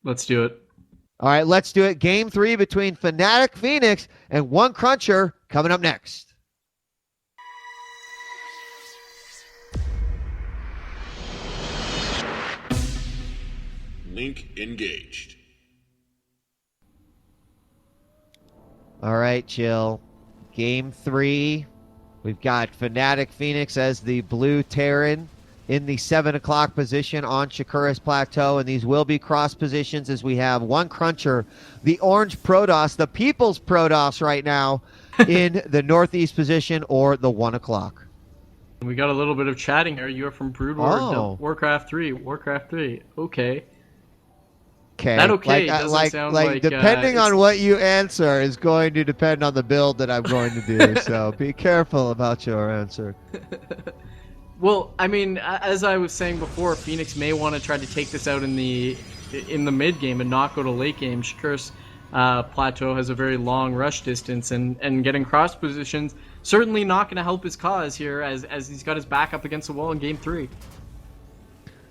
Let's do it. All right, let's do it. Game 3 between FnaticFenix and ONECrunCher coming up next. Link engaged. All right, chill. Game 3. We've got FnaticFenix as the blue Terran in the 7 o'clock position on Shakura's Plateau, and these will be cross positions as we have ONECrunCher, the orange Protoss, the people's Protoss right now, in the northeast position or the 1 o'clock. We got a little bit of chatting here. You're from Brood War, Warcraft 3, Warcraft 3. Okay. Okay. That okay doesn't sound like depending on what you answer is going to depend on the build that I'm going to do. So be careful about your answer. Well, I mean, as I was saying before, Phoenix may want to try to take this out in the mid game and not go to late game. Shakura's Plateau has a very long rush distance, and getting cross positions certainly not going to help his cause here, as he's got his back up against the wall in game 3.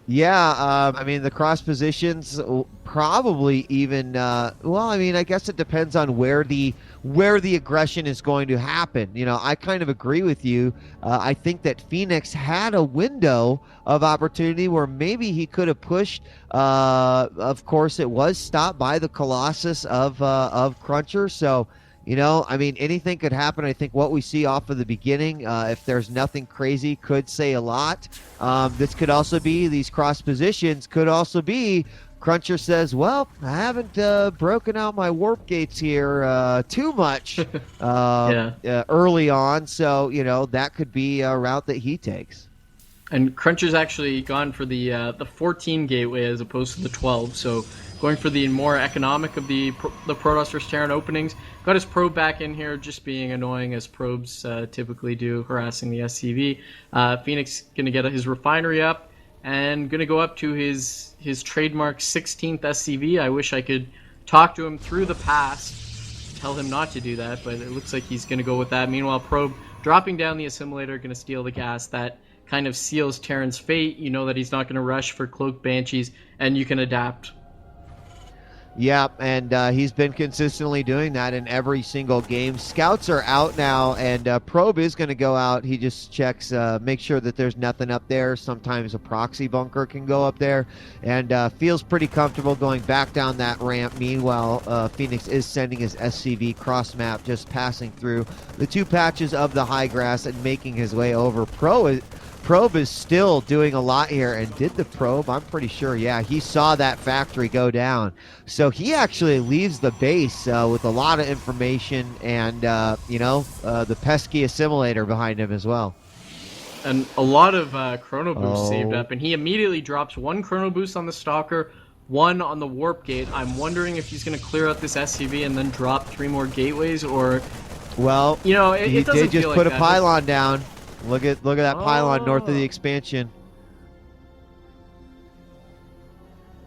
Yeah, I mean, the cross positions probably even, well, I mean, I guess it depends on where the aggression is going to happen. You know, I kind of agree with you. I think that Phoenix had a window of opportunity where maybe he could have pushed. Of course, it was stopped by the Colossus of Cruncher, so... You know, I mean, anything could happen. I think what we see off of the beginning, if there's nothing crazy, could say a lot. This could also be, these cross positions could also be, Cruncher says, well, I haven't broken out my warp gates here too much early on. So, you know, that could be a route that he takes. And Cruncher's actually gone for the 14 gateway as opposed to the 12, so going for the more economic of the Protoss vs Terran openings. Got his probe back in here, just being annoying as probes typically do, harassing the SCV. Phoenix gonna get his refinery up and gonna go up to his trademark 16th SCV. I wish I could talk to him through the past, tell him not to do that, but it looks like he's gonna go with that. Meanwhile, probe dropping down the assimilator, gonna steal the gas. That kind of seals Terran's fate. You know that he's not gonna rush for cloaked banshees, and you can adapt. Yeah, and he's been consistently doing that in every single game. Scouts are out now, and Probe is going to go out. He just checks, make sure that there's nothing up there. Sometimes a proxy bunker can go up there, and feels pretty comfortable going back down that ramp. Meanwhile, Phoenix is sending his SCV cross map, just passing through the 2 patches of the high grass and making his way over. Probe is still doing a lot here, and did the probe, I'm pretty sure, yeah, he saw that factory go down. So he actually leaves the base with a lot of information and, you know, the pesky assimilator behind him as well. And a lot of chrono boost saved up, and he immediately drops 1 chrono boost on the Stalker, 1 on the warp gate. I'm wondering if he's going to clear out this SCV and then drop 3 more gateways, or... Well, you know, he did just put a pylon down. Look at that pylon north of the expansion.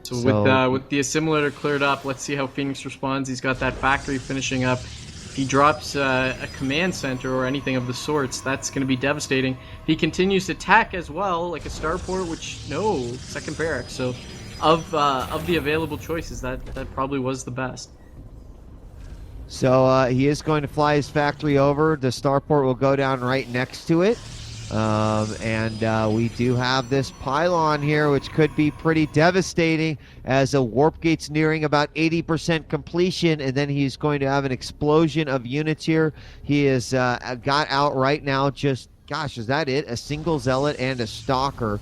So with the assimilator cleared up, let's see how Phoenix responds. He's got that factory finishing up. If he drops a command center or anything of the sorts, that's going to be devastating. If he continues to attack as well, like a starport, which no, second barracks. So of the available choices, that probably was the best. So he is going to fly his factory over. The starport will go down right next to it. And we do have this pylon here, which could be pretty devastating as a warp gate's nearing about 80% completion, and then he's going to have an explosion of units here. He has got out right now just, gosh, is that it? A single zealot and a stalker.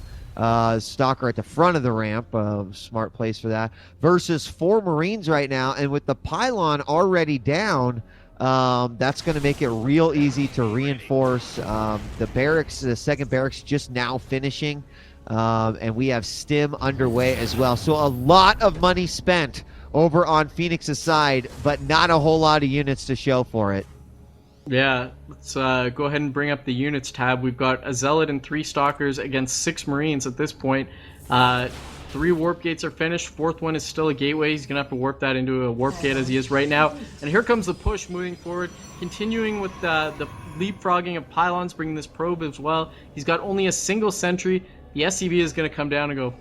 Stalker at the front of the ramp, smart place for that, versus 4 Marines right now, and with the pylon already down, that's going to make it real easy to reinforce. The barracks, the second barracks just now finishing, and we have stim underway as well. So a lot of money spent over on Phoenix's side, but not a whole lot of units to show for it. Yeah, let's go ahead and bring up the units tab. We've got a Zealot and 3 Stalkers against 6 Marines at this point. 3 warp gates are finished. 4th one is still a gateway. He's going to have to warp that into a warp gate as he is right now. And here comes the push moving forward, continuing with the leapfrogging of pylons, bringing this probe as well. He's got only a single sentry. The SCV is going to come down and go,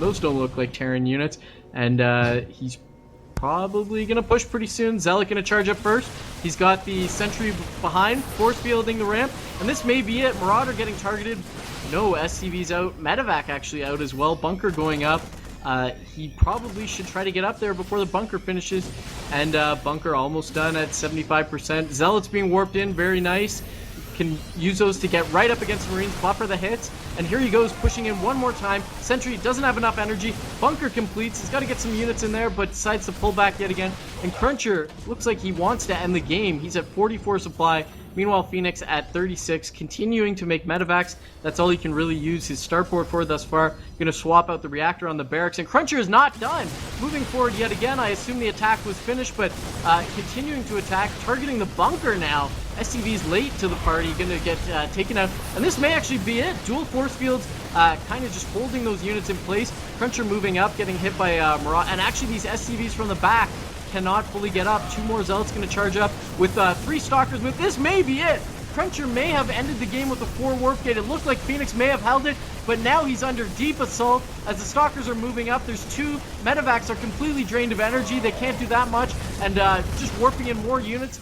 those don't look like Terran units. and he's probably going to push pretty soon. Zealot going to charge up first. He's got the sentry behind, force fielding the ramp, and this may be it. Marauder getting targeted. No, SCV's out. Medevac actually out as well. Bunker going up. He probably should try to get up there before the bunker finishes, and bunker almost done at 75%. Zealot's being warped in, very nice. Can use those to get right up against the Marines, buffer the hits, and here he goes, pushing in one more time. Sentry doesn't have enough energy. Bunker completes. He's got to get some units in there, but decides to pull back yet again. And Cruncher looks like he wants to end the game. He's at 44 supply. Meanwhile, Phoenix at 36, continuing to make medevacs. That's all he can really use his starport for thus far. Going to swap out the reactor on the barracks, and Cruncher is not done. Moving forward yet again. I assume the attack was finished, but continuing to attack, targeting the bunker now. SCV's late to the party, going to get taken out. And this may actually be it. Dual force fields kind of just holding those units in place. Cruncher moving up, getting hit by Marauder. And actually these SCVs from the back cannot fully get up. Two more Zealots going to charge up with 3 Stalkers move. This may be it. Cruncher may have ended the game with a 4 warp gate. It looked like Phoenix may have held it, but now he's under deep assault as the Stalkers are moving up. There's 2 medevacs are completely drained of energy. They can't do that much, and just warping in more units.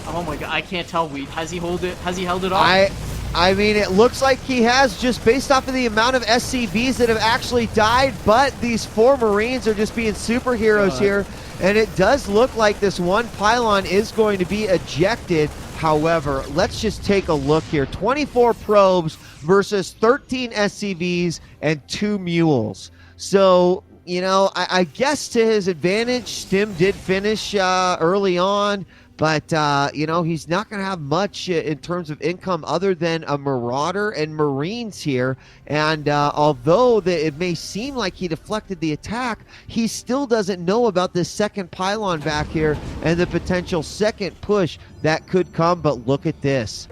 Oh my god, I can't tell. Has he held it off? I mean, it looks like he has, just based off of the amount of SCVs that have actually died, but these 4 Marines are just being superheroes here, and it does look like this one pylon is going to be ejected. However, let's just take a look here. 24 probes versus 13 SCVs and 2 mules. So, you know, I guess to his advantage, Stim did finish early on. But, you know, he's not going to have much in terms of income other than a Marauder and Marines here. And although it may seem like he deflected the attack, he still doesn't know about this second pylon back here and the potential second push that could come. But look at this.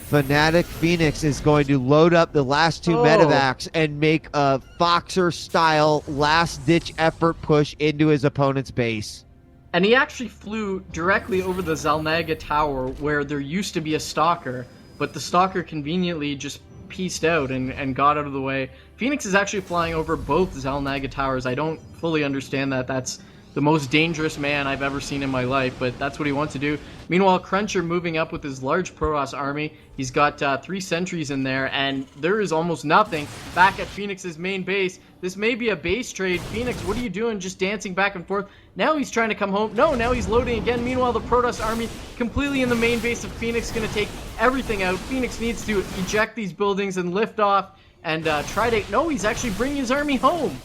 FnaticFenix is going to load up the last 2 medevacs and make a Foxer-style last-ditch effort push into his opponent's base. And he actually flew directly over the Zalnaga Tower where there used to be a Stalker, but the Stalker conveniently just pieced out and got out of the way. Phoenix is actually flying over both Zalnaga Towers. I don't fully understand that. That's the most dangerous man I've ever seen in my life, but that's what he wants to do. Meanwhile, Cruncher moving up with his large Protoss army. He's got 3 sentries in there, and there is almost nothing back at Phoenix's main base. This may be a base trade. Phoenix, what are you doing? Just dancing back and forth. Now he's trying to come home. No, now he's loading again. Meanwhile, the Protoss army completely in the main base of Phoenix, going to take everything out. Phoenix needs to eject these buildings and lift off and try to... No, he's actually bringing his army home.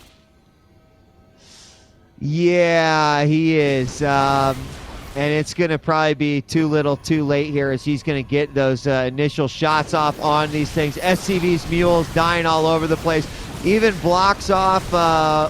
Yeah, he is. And it's going to probably be too little too late here as he's going to get those initial shots off on these things. SCV's mules dying all over the place. Even blocks off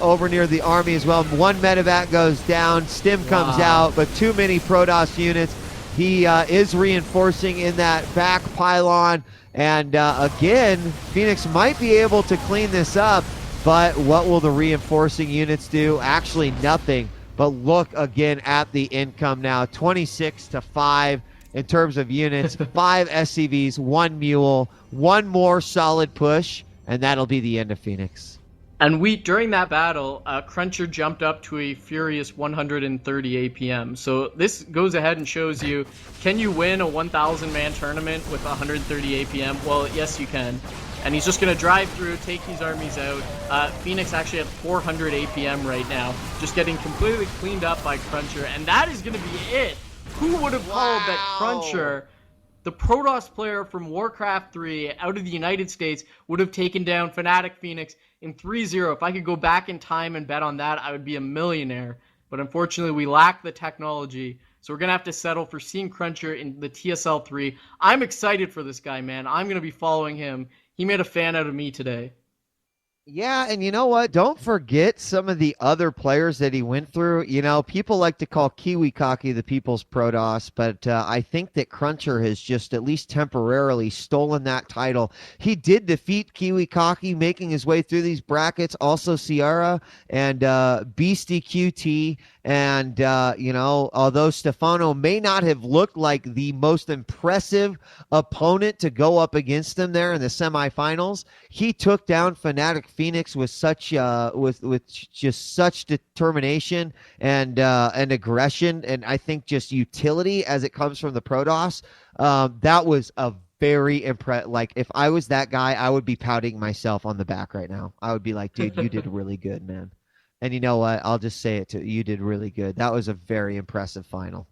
over near the army as well. 1 medevac goes down. Stim comes out, but too many Protoss units. He is reinforcing in that back pylon. And again, Phoenix might be able to clean this up. But what will the reinforcing units do? Actually, nothing. But look again at the income now. 26-5 in terms of units. 5 SCVs, 1 mule, 1 more solid push, and that'll be the end of Phoenix. And during that battle, Cruncher jumped up to a furious 130 APM. So this goes ahead and shows you, can you win a 1,000-man tournament with 130 APM? Well, yes, you can. And he's just going to drive through, take these armies out. Phoenix actually at 400 APM right now, just getting completely cleaned up by Cruncher. And that is going to be it. Who would have called that Cruncher, the Protoss player from Warcraft 3 out of the United States, would have taken down FnaticFenix in 3-0. If I could go back in time and bet on that, I would be a millionaire. But unfortunately, we lack the technology. So we're going to have to settle for seeing Cruncher in the TSL 3. I'm excited for this guy, man. I'm going to be following him. He made a fan out of me today. Yeah, and you know what? Don't forget some of the other players that he went through. You know, people like to call KiwiCocky the people's Protoss, but I think that Cruncher has just at least temporarily stolen that title. He did defeat KiwiCocky, making his way through these brackets. Also Sierra and Beastie QT. And, you know, although Stefano may not have looked like the most impressive opponent to go up against him there in the semifinals, he took down FnaticFenix FnaticFenix with such with just such determination and aggression, and I think just utility as it comes from the Protoss. That was a very like if I was that guy, I would be pouting myself on the back right now. I would be like, dude, you did really good, man. And you know what? I'll just say it to you. You did really good. That was a very impressive final.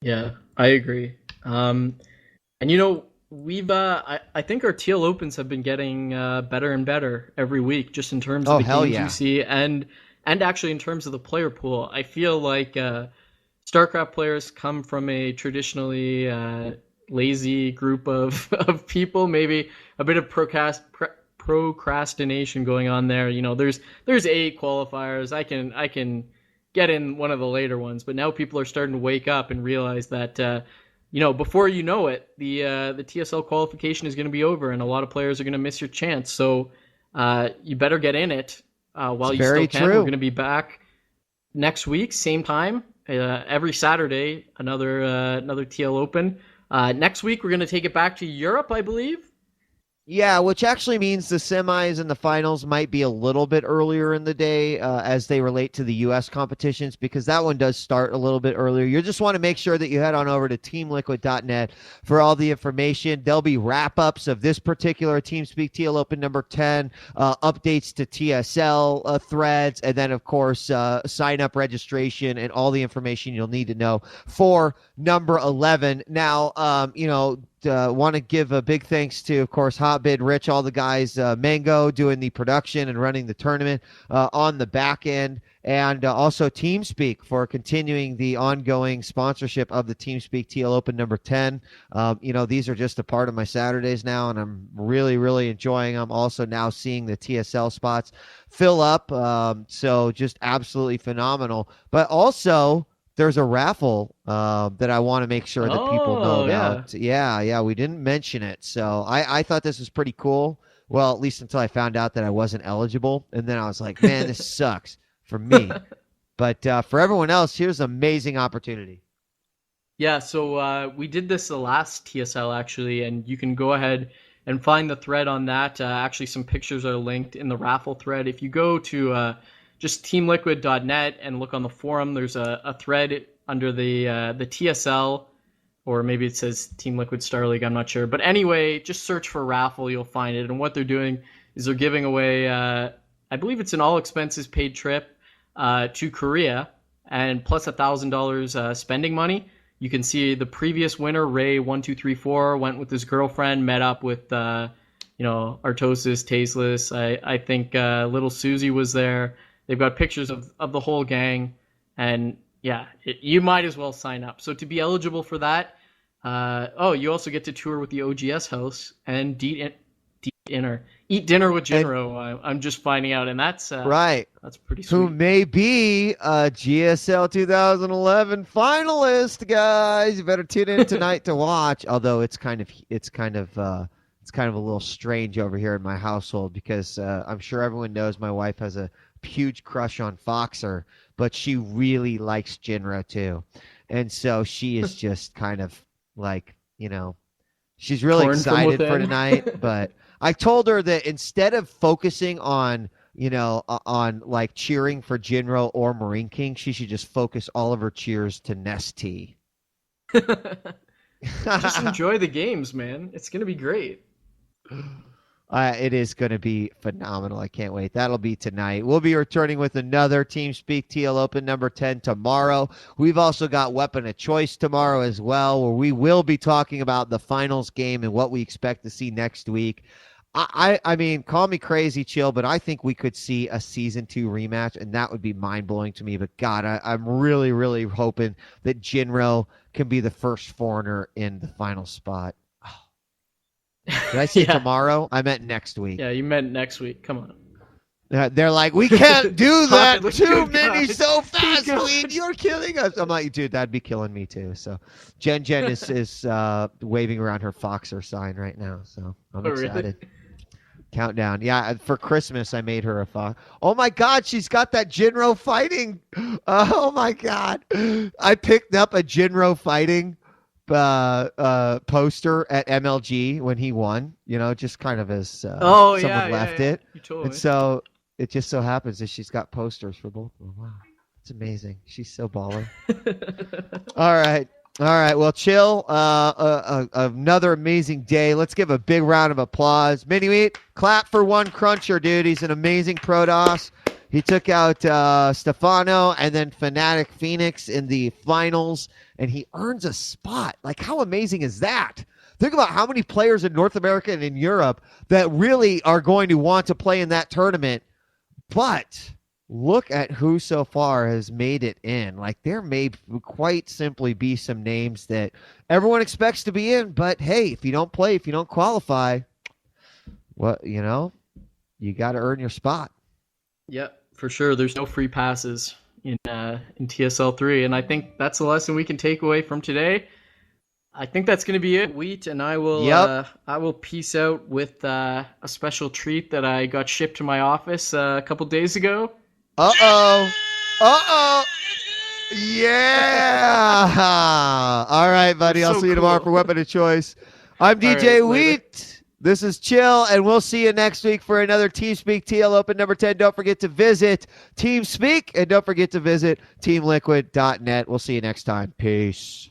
Yeah, I agree. And I think our TL Opens have been getting better and better every week, just in terms of the games we see, and actually in terms of the player pool. I feel like StarCraft players come from a traditionally lazy group of people, maybe a bit of procrastination going on there. There's 8 qualifiers. I can get in one of the later ones, but now people are starting to wake up and realize that before you know it, the TSL qualification is going to be over, and a lot of players are going to miss your chance. So you better get in it while you still can. We're going to be back next week, same time, every Saturday, another TL Open. Next week we're going to take it back to Europe, I believe. Yeah, which actually means the semis and the finals might be a little bit earlier in the day as they relate to the U.S. competitions, because that one does start a little bit earlier. You just want to make sure that you head on over to teamliquid.net for all the information. There'll be wrap-ups of this particular TeamSpeak TL Open number 10, updates to TSL threads, and then, of course, sign-up registration and all the information you'll need to know for number 11. Now, want to give a big thanks to, of course, Hotbid, Rich, all the guys, Mango doing the production and running the tournament on the back end, and also TeamSpeak for continuing the ongoing sponsorship of the TeamSpeak TL Open number 10. These are just a part of my Saturdays now, and I'm really, really enjoying them. Also now seeing the TSL spots fill up, so just absolutely phenomenal. But also, there's a raffle that I want to make sure that people know about. Yeah, we didn't mention it. So I thought this was pretty cool. Well, at least until I found out that I wasn't eligible. And then I was like, man, this sucks for me. But for everyone else, here's an amazing opportunity. Yeah, so we did this the last TSL, actually, and you can go ahead and find the thread on that. Actually, some pictures are linked in the raffle thread. If you go to just teamliquid.net and look on the forum, there's a thread under the TSL, or maybe it says Team Liquid Star League, I'm not sure. But anyway, just search for raffle, you'll find it. And what they're doing is they're giving away, I believe it's an all expenses paid trip to Korea, and plus $1,000 spending money. You can see the previous winner, Ray1234, went with his girlfriend, met up with Artosis, Tasteless. I think little Susie was there. They've got pictures of the whole gang, and yeah, you might as well sign up. So to be eligible for that, you also get to tour with the OGS house and eat dinner with Jinro. I'm just finding out, and that's right. That's pretty sweet. Who may be a GSL 2011 finalist, guys? You better tune in tonight to watch. Although it's kind of a little strange over here in my household, because I'm sure everyone knows my wife has a huge crush on Foxer, but she really likes Jinro too, and so she is just kind of like, she's really excited for tonight. But I told her that instead of focusing on like cheering for Jinro or Marine King, she should just focus all of her cheers to Nest T. Just enjoy the games, man. It's gonna be great. It is going to be phenomenal. I can't wait. That'll be tonight. We'll be returning with another TeamSpeak TL Open number 10 tomorrow. We've also got Weapon of Choice tomorrow as well, where we will be talking about the finals game and what we expect to see next week. I mean, call me crazy, Chill, but I think we could see a Season 2 rematch, and that would be mind-blowing to me. But, God, I'm really, really hoping that Jinro can be the first foreigner in the final spot. Did I say tomorrow? I meant next week. Yeah, you meant next week. Come on. They're like, we can't do that. Too many so fast, Queen. You're killing us. I'm like, dude, that'd be killing me too. So Jen is waving around her Foxer sign right now. So I'm excited. Really? Countdown. Yeah, for Christmas, I made her a Fox. Oh, my God. She's got that Jinro fighting. Oh, my God. I picked up a Jinro fighting poster at MLG when he won, just kind of as Oh someone yeah, left yeah. it. You told And me. so it just so happens that she's got posters for both of them. Wow. It's amazing. She's so baller. All right. All right. Well, chill. Another amazing day. Let's give a big round of applause. Mini-Wheat, clap for ONECrunCher, dude. He's an amazing Protoss. He took out Stefano and then FnaticFenix in the finals, and he earns a spot. Like, how amazing is that? Think about how many players in North America and in Europe that really are going to want to play in that tournament. But look at who so far has made it in. Like, there may quite simply be some names that everyone expects to be in, but hey, if you don't play, if you don't qualify, well, you got to earn your spot. Yep, for sure. There's no free passes in TSL3, and I think that's the lesson we can take away from today. I think that's going to be it, Wheat, and I will peace out with a special treat that I got shipped to my office a couple days ago. Yeah. All right, buddy. I'll see you tomorrow for Weapon of Choice. I'm djWHEAT. This is Chill, and we'll see you next week for another TeamSpeak TL Open number 10. Don't forget to visit TeamSpeak, and don't forget to visit teamliquid.net. We'll see you next time. Peace.